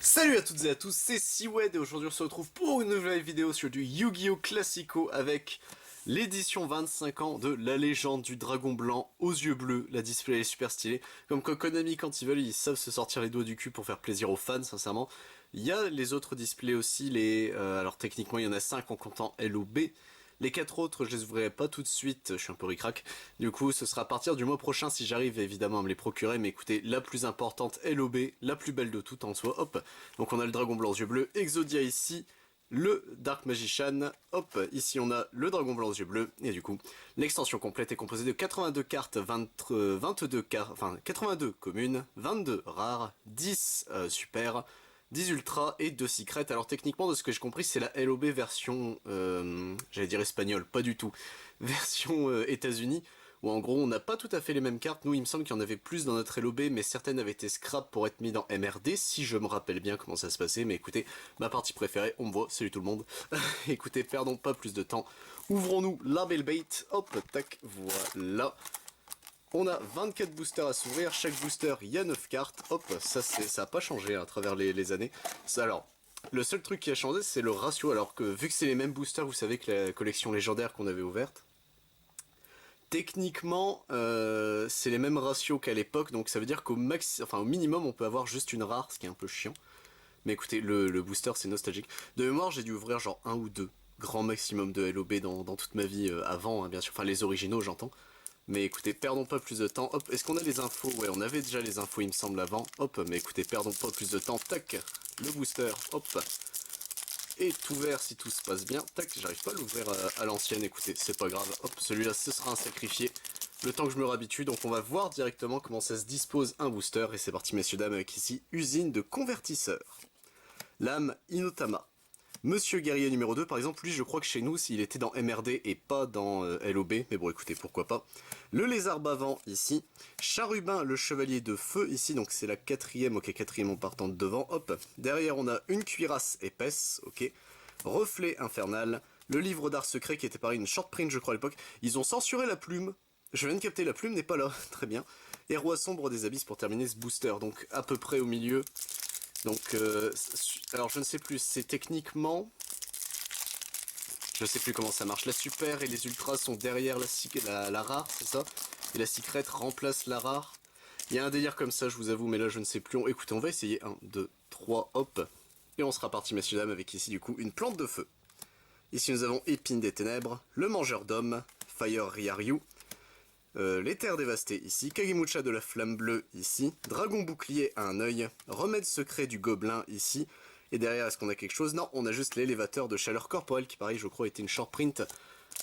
Salut à toutes et à tous, c'est Siwed et aujourd'hui on se retrouve pour une nouvelle vidéo sur du Yu-Gi-Oh! Classico avec l'édition 25 ans de la légende du dragon blanc aux yeux bleus. La display est super stylée. Comme quoi Konami quand ils veulent ils savent se sortir les doigts du cul pour faire plaisir aux fans sincèrement. Il y a les autres displays aussi, alors techniquement il y en a 5 en comptant LOB. Les 4 autres, je les ouvrirai pas tout de suite, je suis un peu ric-rac. Du coup, ce sera à partir du mois prochain si j'arrive évidemment à me les procurer. Mais écoutez, la plus importante, LOB, la plus belle de toutes en soi, hop. Donc on a le dragon blanc aux yeux bleus, Exodia ici, le Dark Magician, hop, ici on a le dragon blanc aux yeux bleus, et du coup, l'extension complète est composée de 82 cartes, 22 cartes, enfin 82 communes, 22 rares, 10 super, 10 ultras et 2 secrets. Alors techniquement, de ce que j'ai compris, c'est la LOB version, j'allais dire espagnole, pas du tout, version États-Unis, où en gros on n'a pas tout à fait les mêmes cartes. Nous il me semble qu'il y en avait plus dans notre LOB, mais certaines avaient été scrap pour être mis dans MRD, si je me rappelle bien comment ça se passait. Mais écoutez, ma partie préférée, on me voit, salut tout le monde. Écoutez, perdons pas plus de temps, ouvrons-nous la belle bait, hop, tac, voilà. On a 24 boosters à s'ouvrir, chaque booster il y a 9 cartes, hop, ça a pas changé à travers les années. Alors, le seul truc qui a changé c'est le ratio, alors que vu que c'est les mêmes boosters, vous savez que la collection légendaire qu'on avait ouverte, techniquement c'est les mêmes ratios qu'à l'époque, donc ça veut dire qu'au au minimum on peut avoir juste une rare, ce qui est un peu chiant. Mais écoutez, le booster c'est nostalgique. De mémoire j'ai dû ouvrir genre un ou deux, grand maximum de LOB dans toute ma vie avant, hein, bien sûr, enfin les originaux j'entends. Mais écoutez, perdons pas plus de temps. Hop, est-ce qu'on a les infos? Ouais, on avait déjà les infos, il me semble, avant. Hop, mais écoutez, perdons pas plus de temps. Tac, le booster, hop, est ouvert si tout se passe bien. Tac, j'arrive pas à l'ouvrir à l'ancienne, écoutez, c'est pas grave. Hop, celui-là, ce sera un sacrifié. Le temps que je me réhabitue, donc on va voir directement comment ça se dispose un booster. Et c'est parti, messieurs, dames, avec ici, usine de convertisseurs. Lame Inotama. Monsieur Guerrier numéro 2, par exemple, lui, je crois que chez nous, s'il était dans MRD et pas dans LOB, mais bon, écoutez, pourquoi pas. Le lézard bavant, ici. Charubin, le chevalier de feu, ici, donc c'est la quatrième, ok, quatrième en partant de devant, hop. Derrière, on a une cuirasse épaisse, ok. Reflet infernal. Le livre d'art secret, qui était pareil, une short print, je crois, à l'époque. Ils ont censuré la plume. Je viens de capter, la plume n'est pas là, très bien. Et roi sombre des abysses pour terminer ce booster, donc à peu près au milieu. Donc, alors je ne sais plus, c'est techniquement... Je sais plus comment ça marche. La super et les ultras sont derrière la rare, c'est ça? Et la secrète remplace la rare. Il y a un délire comme ça, je vous avoue, mais là je ne sais plus. Écoutez, on va essayer. 1, 2, 3, hop. Et on sera parti, messieurs dames, avec ici du coup une plante de feu. Ici nous avons Épine des ténèbres, le mangeur d'hommes, Fire Ryaryu, l'éther dévasté ici, Kagemucha de la flamme bleue ici, dragon bouclier à un œil, remède secret du gobelin ici, et derrière est-ce qu'on a quelque chose? Non, on a juste l'élévateur de chaleur corporelle qui pareil je crois était une short print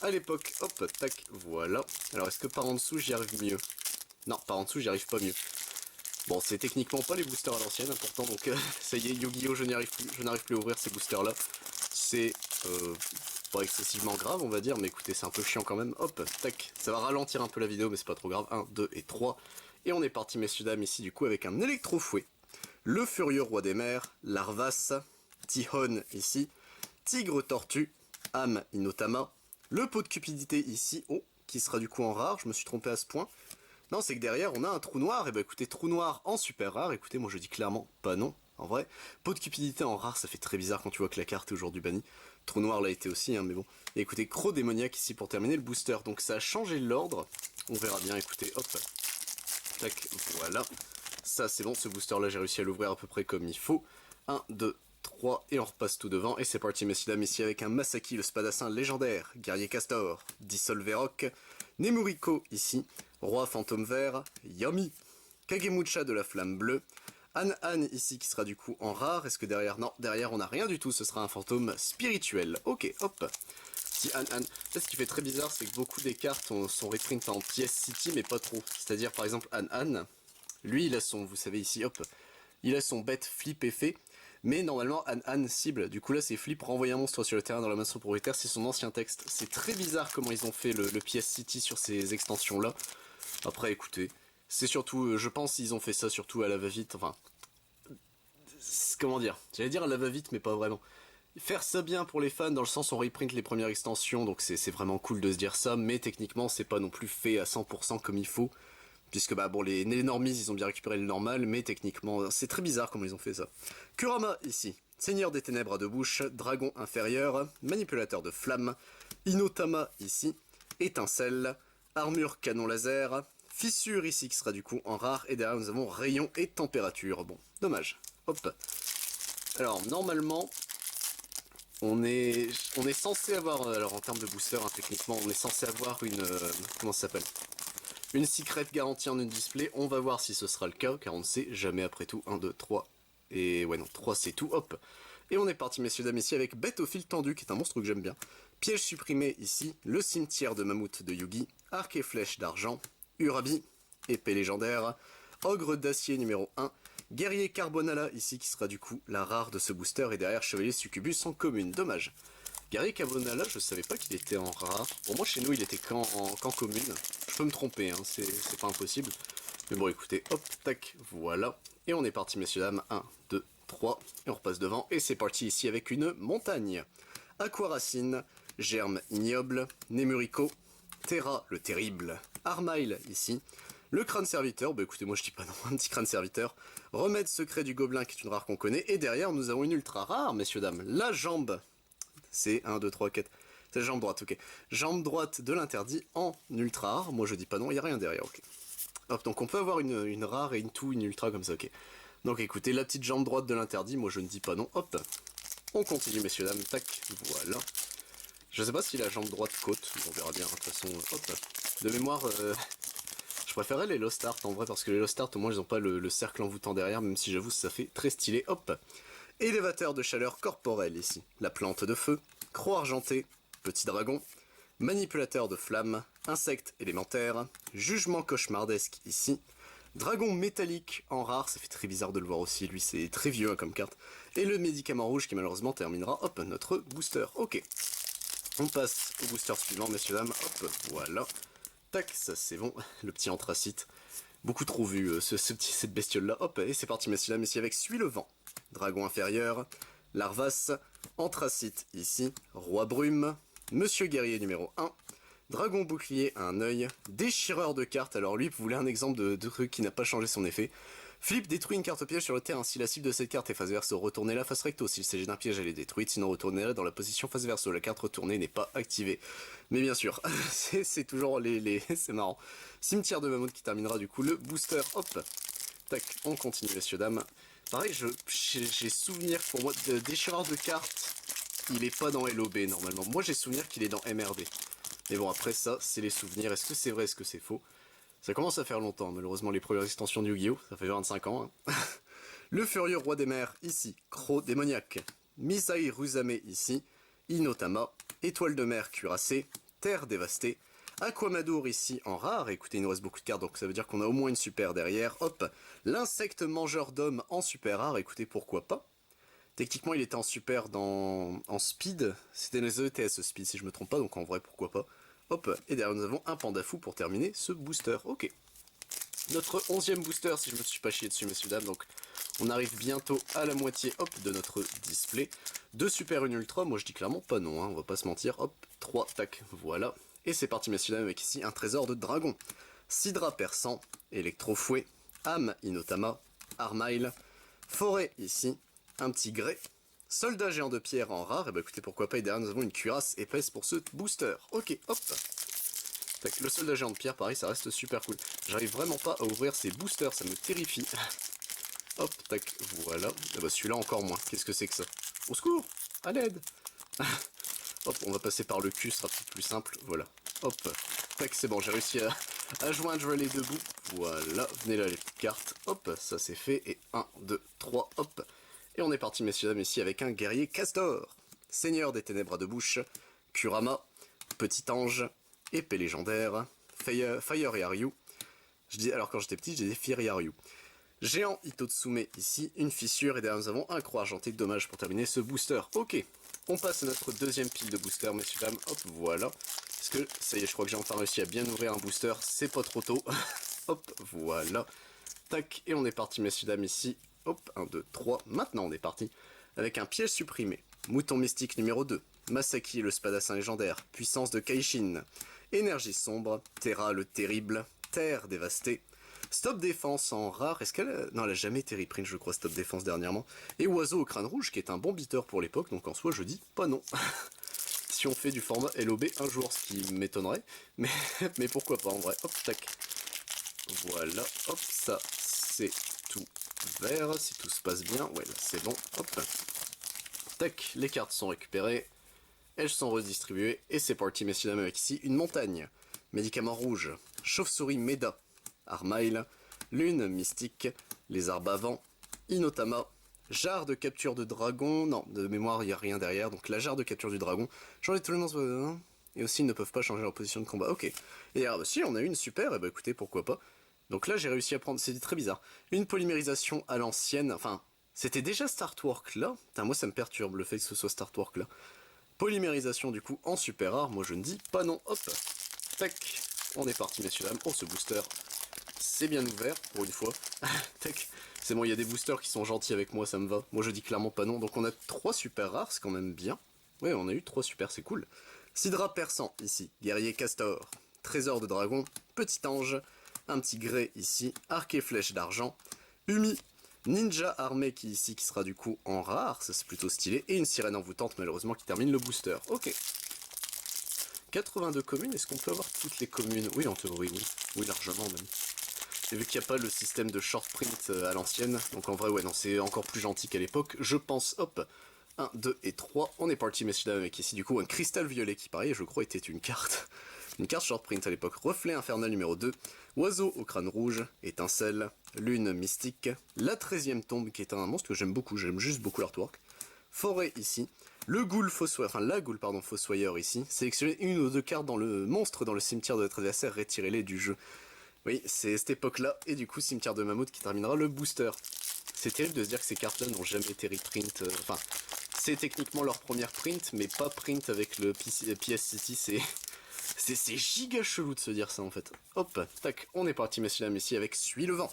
à l'époque, hop, tac, voilà. Alors est-ce que par en dessous j'y arrive mieux? Non, par en dessous j'y arrive pas mieux. Bon, c'est techniquement pas les boosters à l'ancienne, pourtant, donc ça y est, Yu-Gi-Oh! Je n'arrive plus à ouvrir ces boosters-là. C'est pas excessivement grave, on va dire, mais écoutez, c'est un peu chiant quand même. Hop, tac, ça va ralentir un peu la vidéo, mais c'est pas trop grave. 1, 2 et 3. Et on est parti, messieurs, dames, ici, du coup, avec un électrofouet. Le furieux roi des mers, Larvas, Tihon, ici, Tigre tortue, âme Inotama, le pot de cupidité, ici, oh, qui sera du coup en rare, je me suis trompé à ce point. Non, c'est que derrière, on a un trou noir. Et bah écoutez, trou noir en super rare. Écoutez, moi je dis clairement pas non. En vrai, pot de cupidité en rare, ça fait très bizarre quand tu vois que la carte est aujourd'hui bannie. Trou noir l'a été aussi, hein, mais bon. Et écoutez, croc démoniaque ici pour terminer le booster. Donc ça a changé l'ordre. On verra bien, écoutez, hop. Tac, voilà. Ça c'est bon, ce booster là j'ai réussi à l'ouvrir à peu près comme il faut. 1, 2, 3, et on repasse tout devant. Et c'est parti, messieurs dames, ici avec un Masaki, le spadassin légendaire, guerrier castor, Dissolverock, Nemuriko ici, roi fantôme vert, Yami, Kagemucha de la flamme bleue, An ici qui sera du coup en rare. Est-ce que derrière? Non, derrière on n'a rien du tout, ce sera un fantôme spirituel. Ok, hop. Petit An. Là, ce qui fait très bizarre, c'est que beaucoup des cartes sont reprint en PS City, mais pas trop. C'est-à-dire par exemple An. Lui, il a son, vous savez ici, hop, il a son bête flip effet, mais normalement An cible. Du coup là, c'est flip, renvoyer un monstre sur le terrain dans la main de son propriétaire, c'est son ancien texte. C'est très bizarre comment ils ont fait le PS City sur ces extensions-là. Après, écoutez, c'est surtout, je pense qu'ils ont fait ça surtout à la va-vite, enfin, comment dire, j'allais dire à la va-vite, mais pas vraiment. Faire ça bien pour les fans, dans le sens on reprint les premières extensions, donc c'est vraiment cool de se dire ça, mais techniquement c'est pas non plus fait à 100% comme il faut. Puisque bah bon, les normies, ils ont bien récupéré le normal, mais techniquement, c'est très bizarre comment ils ont fait ça. Kurama, ici. Seigneur des ténèbres à deux bouches, dragon inférieur, manipulateur de flammes. Inotama, ici. Étincelle, armure canon laser. Fissure, ici, qui sera du coup en rare. Et derrière, nous avons rayon et température. Bon, dommage. Hop. Alors, normalement... On est censé avoir, alors en termes de booster, hein, techniquement, on est censé avoir une, comment ça s'appelle? Une secret garantie en une display. On va voir si ce sera le cas, car on ne sait jamais après tout. 1, 2, 3, et ouais non, 3 c'est tout, hop. Et on est parti messieurs dames ici avec Bête au fil tendu, qui est un monstre que j'aime bien. Piège supprimé ici, le cimetière de mammouth de Yugi, arc et flèche d'argent, Urabi, épée légendaire, ogre d'acier numéro 1, guerrier Carbonala ici qui sera du coup la rare de ce booster et derrière chevalier Succubus en commune, dommage. Guerrier Carbonala, je savais pas qu'il était en rare. Pour moi chez nous il était qu'en commune. Je peux me tromper, hein, c'est pas impossible. Mais bon écoutez, hop, tac, voilà. Et on est parti messieurs dames, 1, 2, 3, et on repasse devant. Et c'est parti ici avec une montagne. Aquaracine, Germe ignoble, Nemurico, Terra le terrible, Armail ici. Le crâne serviteur, bah écoutez moi je dis pas non, un petit crâne serviteur. Remède secret du gobelin qui est une rare qu'on connaît. Et derrière nous avons une ultra rare messieurs dames, la jambe. C'est 1, 2, 3, 4. C'est la jambe droite, ok. Jambe droite de l'interdit en ultra rare. Moi je dis pas non, il n'y a rien derrière, ok. Hop, donc on peut avoir une rare et une ultra comme ça, ok. Donc écoutez, la petite jambe droite de l'interdit, moi je ne dis pas non, hop. On continue messieurs dames, tac, voilà. Je sais pas si la jambe droite côte, on verra bien, de toute façon, hop. De mémoire, je préférerais les Lost Art en vrai, parce que les Lost Art au moins ils ont pas le cercle envoûtant derrière, même si j'avoue ça fait très stylé, hop. Élévateur de chaleur corporelle ici, la plante de feu, croix argentée, petit dragon, manipulateur de flammes, insecte élémentaire, jugement cauchemardesque ici, dragon métallique en rare, ça fait très bizarre de le voir aussi, lui c'est très vieux hein, comme carte, et le médicament rouge qui malheureusement terminera, hop, notre booster, ok. On passe au booster suivant messieurs dames, hop, voilà, tac, ça c'est bon, le petit anthracite, beaucoup trop vu cette bestiole là, hop, et c'est parti messieurs dames, ici avec Suis le vent. Dragon inférieur, Larvas, Anthracite ici, Roi Brume, Monsieur Guerrier numéro 1, Dragon Bouclier à un œil, Déchireur de cartes, alors lui vous voulez un exemple de truc qui n'a pas changé son effet. Flip détruit une carte piège sur le terrain, si la cible de cette carte est face verso, retournez-la face recto, s'il s'agit d'un piège elle est détruite, sinon retournez-la dans la position face verso, la carte retournée n'est pas activée. Mais bien sûr, c'est toujours c'est marrant. Cimetière de mammouth qui terminera du coup le booster, hop. Tac, on continue messieurs dames. Pareil, j'ai souvenir pour moi de déchireur de cartes, il est pas dans LOB normalement. Moi j'ai souvenir qu'il est dans MRD. Mais bon après ça, c'est les souvenirs, est-ce que c'est vrai, est-ce que c'est faux? Ça commence à faire longtemps, malheureusement les premières extensions de Yu-Gi-Oh! Ça fait 25 ans. Hein. Le furieux roi des mers ici, Croc démoniaque. Misai Rusame ici, Inotama, étoile de mer cuirassée, terre dévastée. Aquamadour ici en rare, écoutez il nous reste beaucoup de cartes donc ça veut dire qu'on a au moins une super derrière, hop, l'insecte mangeur d'hommes en super rare, écoutez pourquoi pas. Techniquement il était en super en speed, c'était les ETS speed si je me trompe pas donc en vrai pourquoi pas. Hop, et derrière nous avons un panda fou pour terminer ce booster, ok. Notre 11e booster si je me suis pas chié dessus messieurs dames, donc on arrive bientôt à la moitié hop de notre display. 2 super, une ultra, moi je dis clairement pas non, hein, on va pas se mentir, hop, 3, tac, voilà. Et c'est parti messieurs dames avec ici un trésor de dragon. Sidra perçant, électrofouet, âme Inotama, Armail, forêt ici, un petit grès, soldat géant de pierre en rare, et bah écoutez pourquoi pas, et derrière nous avons une cuirasse épaisse pour ce booster. Ok, hop. Tac, le soldat géant de pierre pareil ça reste super cool. J'arrive vraiment pas à ouvrir ces boosters, ça me terrifie. Hop, tac, voilà. Et bah celui-là encore moins, qu'est-ce que c'est que ça? Au secours, à l'aide. Hop, on va passer par le cul, ce sera peut-être plus simple, voilà. Hop, tac, c'est bon, j'ai réussi à joindre les deux bouts. Voilà, venez là les petites cartes. Hop, ça c'est fait. Et 1, 2, 3, hop. Et on est parti, messieurs dames, ici avec un guerrier Castor. Seigneur des ténèbres à deux bouches, Kurama, petit ange, épée légendaire, Fire Yaryu. Alors quand j'étais petit, j'ai dit Fire Yaryu. Géant Itotsume ici, une fissure, et derrière nous avons un croix argentée, dommage pour terminer ce booster. Ok, on passe à notre deuxième pile de booster, messieurs dames, hop, voilà. Parce que, ça y est, je crois que j'ai enfin réussi à bien ouvrir un booster, c'est pas trop tôt. Hop, voilà. Tac, et on est parti, messieurs dames, ici. Hop, 1, 2, 3, maintenant on est parti. Avec un piège supprimé, Mouton mystique numéro 2, Masaki le spadassin légendaire, puissance de Kaishin, énergie sombre, Terra le terrible, terre dévastée, Stop Défense en rare, est-ce qu'elle a... Non, elle a jamais été reprint, je crois, Stop Défense dernièrement. Et Oiseau au crâne rouge, qui est un bon beater pour l'époque, donc en soi, je dis pas non. Si on fait du format LOB un jour, ce qui m'étonnerait, mais, mais pourquoi pas en vrai. Hop, tac. Voilà, hop, ça, c'est tout vert, si tout se passe bien. Ouais, là, c'est bon, hop. Tac, les cartes sont récupérées, elles sont redistribuées, et c'est parti, messieurs dames, avec ici une montagne. Médicament rouge, chauve-souris Meda, Armail, lune mystique, lézard bavant, Inotama, jarre de capture de dragon, non, de mémoire il n'y a rien derrière, donc la jarre de capture du dragon, changer de tolérance, et aussi ils ne peuvent pas changer leur position de combat, ok. Et alors, si on a une super, et bah écoutez, pourquoi pas. Donc là j'ai réussi à prendre, c'est très bizarre, une polymérisation à l'ancienne, enfin, c'était déjà Startwork là, putain moi ça me perturbe le fait que ce soit Startwork là. Polymérisation du coup en super rare, moi je ne dis pas non, hop, tac, on est parti messieurs dames, oh ce booster, c'est bien ouvert pour une fois, tac, c'est bon il y a des boosters qui sont gentils avec moi, ça me va, moi je dis clairement pas non, donc on a 3 super rares, c'est quand même bien, ouais on a eu 3 super, c'est cool. Sidra perçant ici, guerrier castor, trésor de dragon, petit ange, un petit grès ici, arc et flèche d'argent, Umi, ninja armé qui ici qui sera du coup en rare, ça c'est plutôt stylé, et une sirène envoûtante malheureusement qui termine le booster. Ok. 82 communes, est-ce qu'on peut avoir toutes les communes? Oui en théorie oui, oui largement même. Et vu qu'il n'y a pas le système de short print à l'ancienne, donc en vrai ouais non c'est encore plus gentil qu'à l'époque, je pense, hop, 1, 2 et 3, on est parti messieurs dames avec ici du coup un cristal violet qui pareil je crois était une carte. Une carte short print à l'époque, reflet infernal numéro 2, oiseau au crâne rouge, étincelle, lune mystique, la 13e tombe qui est un monstre que j'aime beaucoup, j'aime juste beaucoup l'artwork, forêt ici, le ghoul fossoyeur, enfin la ghoul pardon fossoyeur ici, sélectionnez une ou deux cartes dans le monstre dans le cimetière de votre adversaire, retirez-les du jeu. Oui, c'est cette époque-là, et du coup cimetière de mammouth qui terminera le booster. C'est terrible de se dire que ces cartes-là n'ont jamais été reprint, enfin, c'est techniquement leur première print, mais pas print avec le PS City, c'est giga chelou de se dire ça en fait. Hop, tac, on est parti messieurs dames ici avec Suis le vent.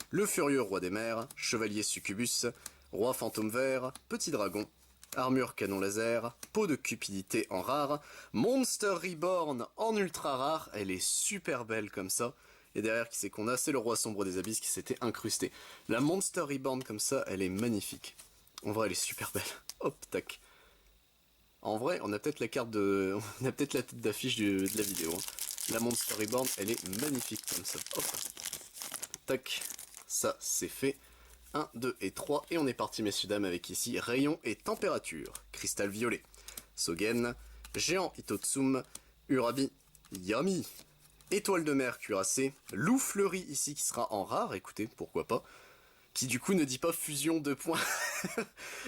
Le furieux roi des mers, chevalier succubus, roi fantôme vert, petit dragon, armure canon laser, peau de cupidité en rare, Monster Reborn en ultra rare, elle est super belle comme ça. Et derrière qui c'est qu'on a, c'est le roi sombre des abysses qui s'était incrusté. La Monster Reborn comme ça, elle est magnifique. En vrai elle est super belle. Hop, tac. En vrai, on a peut-être la carte de... On a peut-être la tête d'affiche de la vidéo. Hein. La Monster Reborn, elle est magnifique comme ça. Hop. Tac. Ça, c'est fait. 1, 2 et 3. Et on est parti, messieurs, dames, avec ici rayon et température. Cristal violet. Sogen. Géant Itotsum. Urabi. Yami. Étoile de mer cuirassée. Loup fleuri ici qui sera en rare. Écoutez, pourquoi pas. Qui du coup ne dit pas fusion de points.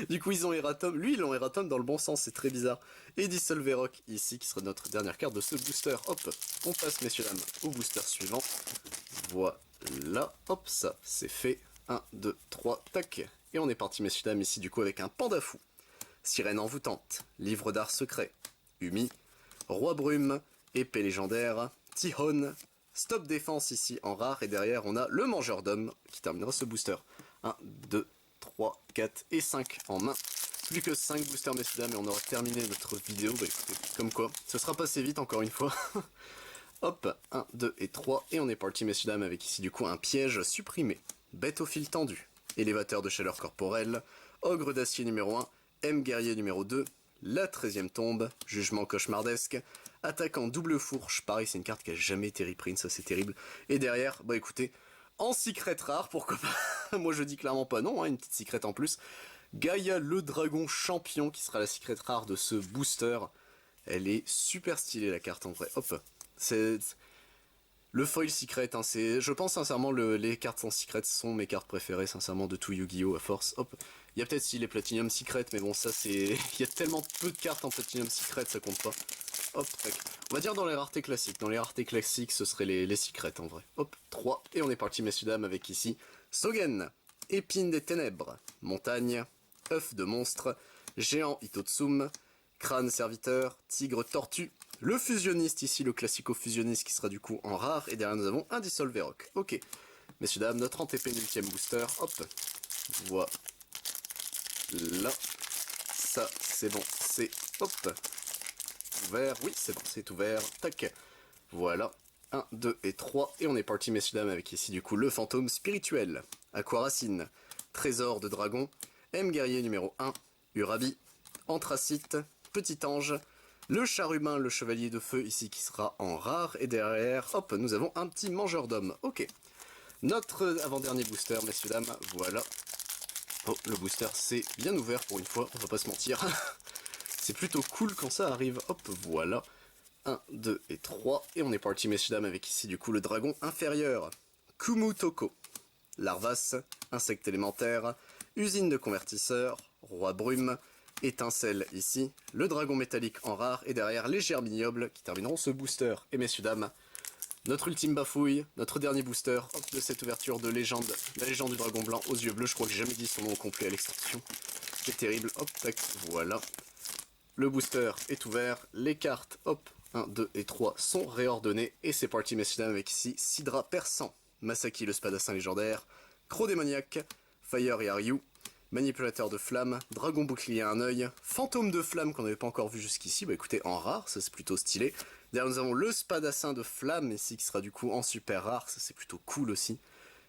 Du coup ils ont Eratom, lui ils ont Eratom dans le bon sens, c'est très bizarre. Et Dissolverock ici qui sera notre dernière carte de ce booster. Hop, on passe messieurs dames au booster suivant. Voilà, hop ça c'est fait. 1, 2, 3, tac. Et on est parti messieurs dames ici du coup avec un panda fou. Sirène envoûtante, livre d'art secret, Umi, roi brume, épée légendaire, Tihon, stop défense ici en rare, et derrière on a le mangeur d'hommes qui terminera ce booster. 1, 2, 3, 4 et 5 en main. Plus que 5 boosters messieurs dames et on aura terminé notre vidéo, bah écoutez, comme quoi, ce sera passé vite encore une fois. Hop, 1, 2 et 3, et on est parti messieurs dames avec ici du coup un piège supprimé. Bête au fil tendu, élévateur de chaleur corporelle, ogre d'acier numéro 1, M guerrier numéro 2, la 13e tombe, jugement cauchemardesque, attaquant double fourche, pareil c'est une carte qui a jamais été reprint, ça c'est terrible, et derrière, bah écoutez, en secret rare, pourquoi pas, moi je dis clairement pas non, hein, une petite secret en plus, Gaïa le dragon champion qui sera la secret rare de ce booster, elle est super stylée la carte en vrai, hop, c'est... Le foil secret, hein, c'est... Je pense sincèrement les cartes en secret sont mes cartes préférées, sincèrement, de tout Yu-Gi-Oh! À force. Hop. Il y a peut-être si les Platinum Secret, mais bon, ça c'est... Il y a tellement peu de cartes en Platinum Secret, ça compte pas. Hop, tac. On va dire dans les raretés classiques. Dans les raretés classiques, ce serait les secrets en vrai. Hop, 3. Et on est parti, messieurs dames, avec ici Sogen, épine des ténèbres, montagne, œuf de monstre, géant Itotsum, crâne serviteur, tigre tortue, le fusionniste ici, le classico-fusionniste qui sera du coup en rare, et derrière nous avons un Dissolverock. Ok, messieurs dames, notre antépénultième booster, hop, voilà, ça c'est bon, c'est, hop, ouvert, oui c'est bon, c'est ouvert, tac, voilà, 1, 2 et 3. Et on est parti, messieurs dames, avec ici du coup le fantôme spirituel. Aquaracine, Trésor de dragon, M guerrier numéro 1, Urabi, Anthracite, Petit ange, le char humain, le chevalier de feu ici qui sera en rare. Et derrière, hop, nous avons un petit mangeur d'hommes. Ok. Notre avant-dernier booster, messieurs dames, voilà. Oh, le booster c'est bien ouvert pour une fois, on va pas se mentir. C'est plutôt cool quand ça arrive. Hop, voilà. 1, 2 et 3. Et on est parti, messieurs dames, avec ici du coup le dragon inférieur. Kumutoko. Larvas, insecte élémentaire, usine de convertisseur, roi brume, étincelle ici, le dragon métallique en rare, et derrière les germignobles qui termineront ce booster. Et messieurs dames, notre ultime bafouille, notre dernier booster hop, de cette ouverture de légende, la légende du dragon blanc aux yeux bleus. Je crois que j'ai jamais dit son nom complet à l'extension. C'est terrible, hop, tac, voilà. Le booster est ouvert, les cartes, hop, 1, 2 et 3 sont réordonnées, et c'est parti messieurs dames avec ici Sidra perçant, Masaki le spadassin légendaire, Croc démoniaque, Fire et Aryu, Manipulateur de flamme, Dragon bouclier à un œil, Fantôme de flamme qu'on n'avait pas encore vu jusqu'ici, bah écoutez en rare, ça c'est plutôt stylé. Derrière nous avons le spadassin de flamme ici qui sera du coup en super rare, ça c'est plutôt cool aussi.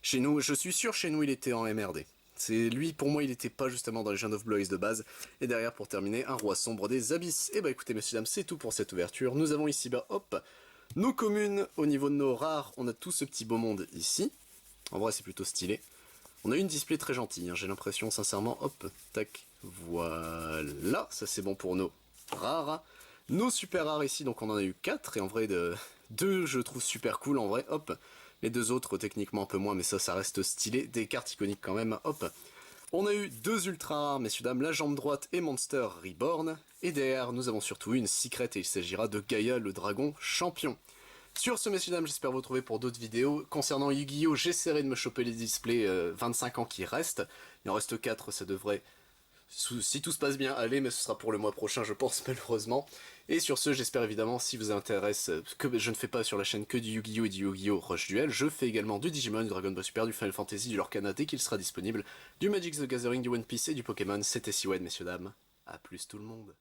Chez nous, je suis sûr chez nous il était en MRD. C'est lui, pour moi, il n'était pas justement dans les Legend of Blois de base. Et derrière, pour terminer, un roi sombre des abysses. Et bah écoutez, messieurs, dames, c'est tout pour cette ouverture. Nous avons ici, bah hop, nos communes. Au niveau de nos rares, on a tout ce petit beau monde ici. En vrai, c'est plutôt stylé. On a une display très gentille, hein, j'ai l'impression, sincèrement. Hop, tac, voilà. Ça, c'est bon pour nos rares. Nos super rares ici, donc on en a eu 4. Et en vrai, deux, je trouve super cool, en vrai. Hop. Les deux autres, techniquement un peu moins, mais ça reste stylé. Des cartes iconiques quand même, hop. On a eu deux ultra rares, messieurs dames, la jambe droite et Monster Reborn. Et derrière, nous avons surtout une secret, et il s'agira de Gaïa, le dragon champion. Sur ce, messieurs dames, j'espère vous retrouver pour d'autres vidéos. Concernant Yu-Gi-Oh!, j'essaierai de me choper les displays 25 ans qui restent. Il en reste 4, ça devrait... Si tout se passe bien, allez, mais ce sera pour le mois prochain, je pense, malheureusement. Et sur ce, j'espère évidemment, si vous intéresse, que je ne fais pas sur la chaîne que du Yu-Gi-Oh! Et du Yu-Gi-Oh! Rush Duel, je fais également du Digimon, du Dragon Ball Super, du Final Fantasy, du Lorcana dès qu'il sera disponible, du Magic the Gathering, du One Piece et du Pokémon. C'était Siwen, messieurs dames. A plus tout le monde.